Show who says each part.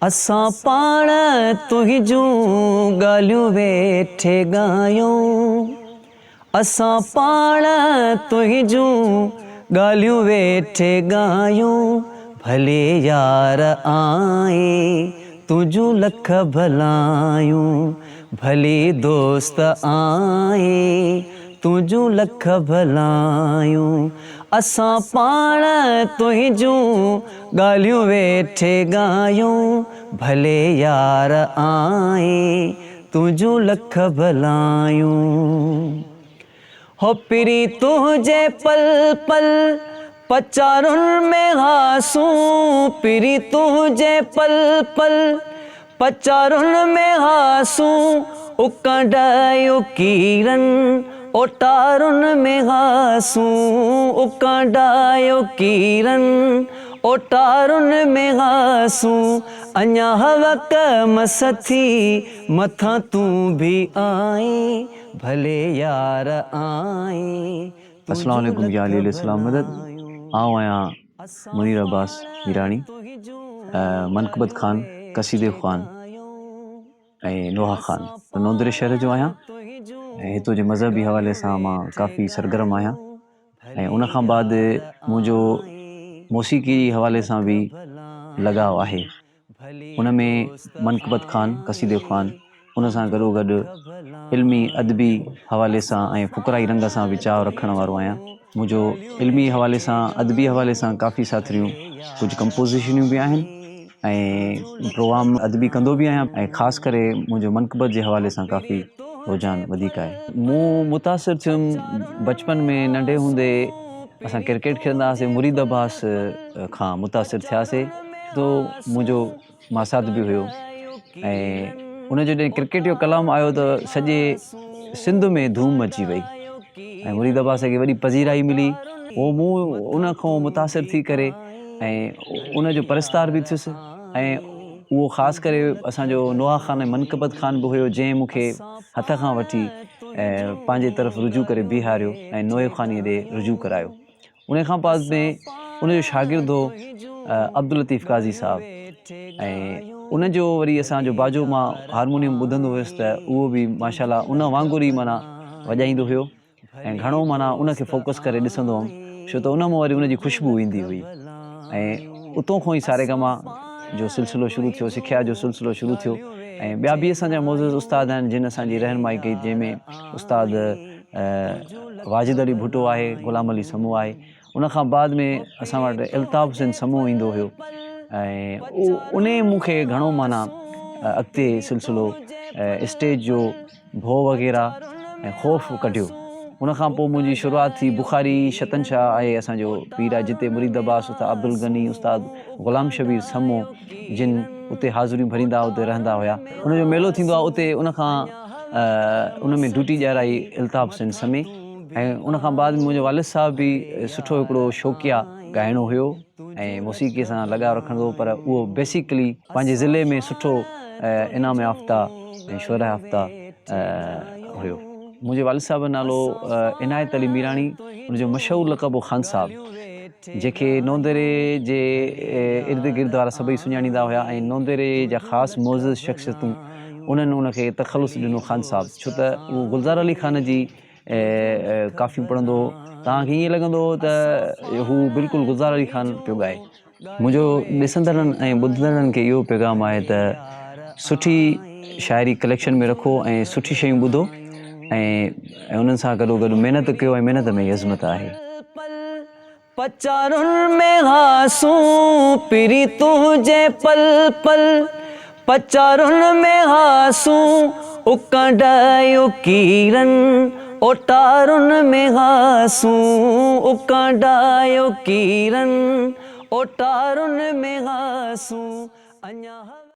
Speaker 1: असां पाण तुंहिंजूं ॻाल्हियूं वेठे ॻायूं, असां पाण तुंहिंजूं ॻाल्हियूं वेठे ॻायूं। भले यार आए तुंहिंजूं लख भलायूं, भले दोस्त आए तुंहिंजूं लख भलायूं। असां पाण तुंहिंजूं ॻाल्हियूं वेठे ॻायूं, भले यार आए तुंहिंजूं लख भलायूं। हो पिरी तुंहिंजे पल पल पचारुनि में हासूं, पिरी तुंहिंजे पल पल पचारुनि में हासूं। उकांडायो कीरनि ओटारुनि में हासूं, उकांडायो कीरनि ओटारुनि में हासूं। अञा हवक मसथी मथां तूं भी आए, भले यार आए।
Speaker 2: अस्सलाम वालेकुम या अली अलैहिस्सलाम मदद। आऊं आहियां मुनीर अब्बास मीरानी, मनक़बत ख़ान, कसीदे ख़ान ऐं नोहा ख़ान नोंदरे शहर जो आहियां ऐं हितों जे मज़हबी हवाले सां मां काफ़ी सरगर्म आहियां। ऐं उन खां बाद मुंहिंजो मौसीक़ी हवाले सां बि लॻाव आहे। उन में मनक़बत ख़ान, कसीदे ख़ान, उन सां गॾोगॾु इल्मी अदबी हवाले सां ऐं फ़ुक़राई रंग सां बि चाव रखण वारो आहियां। मुंहिंजो इल्मी हवाले सां अदबी हवाले सां काफ़ी साथरियूं कुझु कंपोज़िशनियूं बि आहिनि ऐं प्रोग्राम अदबी कंदो बि आहियां ऐं ख़ासि करे मुंहिंजो मनक़बत जे हवाले सां काफ़ी रुझान वधीक आहे। मूं मुतासिर थियुमि बचपन में, नंढे हूंदे असां क्रिकेट खेॾंदा हुआसीं, मुरीद अब्बास खां मुतासिर थियासीं। तो मुंहिंजो मासात बि हुयो ऐं उन जॾहिं क्रिकेट जो कलाम आयो त सॼे सिंध में धूम मची वई ऐं मुरीद अब्बास खे वॾी पज़ीराई मिली। उहो मूं उन खां मुतासिर थी करे ऐं उन जो परस्तार बि थियुसि ऐं उहो ख़ासि करे असांजो नोहा ख़ान ऐं मनक़बत ख़ान बि हुयो जंहिं मूंखे हथ खां वठी पंहिंजे तरफ़ रुजू करे बीहारियो ऐं नोए ख़ानीअ ॾे रुजू करायो। उन खां बाद में उनजो शागिर्द हो अब्दुल लतीफ़ काज़ी साहब ऐं उनजो वरी असांजो बाजो मां हारमोनियम ॿुधंदो हुयुसि त उहो बि माशाल्लाह उन वांगुरु ई माना वॼाईंदो हुयो ऐं घणो माना उनखे फोकस करे ॾिसंदो हुअमि छो त उन मां वरी उनजी ख़ुशबू ईंदी हुई। ऐं उतां खां ई सारेगामा जो सिलसिलो शुरू थियो, सिखिया जो सिलसिलो शुरू थियो ऐं ॿिया बि असांजा मौज़ूज़ उस्ताद आहिनि जिन असांजी रहनुमाई कई, जंहिंमें उस्ताद वाजिद अली भुट्टो आहे, ग़ुलाम अली समूह आहे। उन खां बाद में असां वटि अल्ताफ़ हुसैन समूह ईंदो हुयो ऐं उन मूंखे घणो माना अॻिते सिलसिलो स्टेज जो भउ वग़ैरह ऐं ख़ौफ़ कढियो। उन खां पोइ मुंहिंजी शुरूआति थी बुख़ारी शतनशाह आहे असांजो पीर आहे, जिते मुरीद अब्बास, उस्ताद अब्दुल गनी, उस्ताद ग़ुलाम शबीर समूह जिन उते हाज़िरियूं भरींदा, उते रहंदा हुया। उनजो मेलो थींदो आहे उते। उन खां उन में ड्यूटी ॾियाराई अल्ताफ़ हुसैन समें ऐं उन खां बाद मुंहिंजो वालिद साहब बि सुठो हिकिड़ो शौक़िया ॻाइणो हुयो ऐं मौसीक़ीअ सां लॻाव रखंदो, पर उहो बेसिकली पंहिंजे ज़िले में सुठो इनाम याफ़्ता ऐं शोहरा याफ़्ता हुयो। मुंहिंजे वालिद साहब जो नालो इनायत अली मीरानी, उनजो मशहूरु लक़ब ख़ान साहब, जेके नोंदरे जे इर्द गिर्द वारा सभई सुञाणींदा हुया ऐं नोंदरे जा ख़ासि मौज़ूज़ शख़्सियतूं उन्हनि उनखे तख़ल्लुस ॾिनो ख़ान साहब, छो त उहो गुलज़ार अली ख़ान जी काफ़ियूं पढ़ंदो हो। तव्हांखे ईअं लॻंदो हो त हू बिल्कुलु गुलज़ार अली ख़ान पियो ॻाए। मुंहिंजो ॾिसंदड़नि ऐं ॿुधंदड़नि खे इहो पैगाम आहे त सुठी शाइरी कलेक्शन में रखो ऐं सुठी शयूं ॿुधो ऐं उन्हनि सां गॾोगॾु महिनत कयो ऐं महिनत में अज़मत आहे।
Speaker 1: पचारुनि में हासूं, पिरी तुंहिंजे पल पल पचारुनि में हासूं। उकांडायो कीरनि ओटारुनि में हासूं, उकांडायो कीरनि ओटारुनि में हासूं। अञा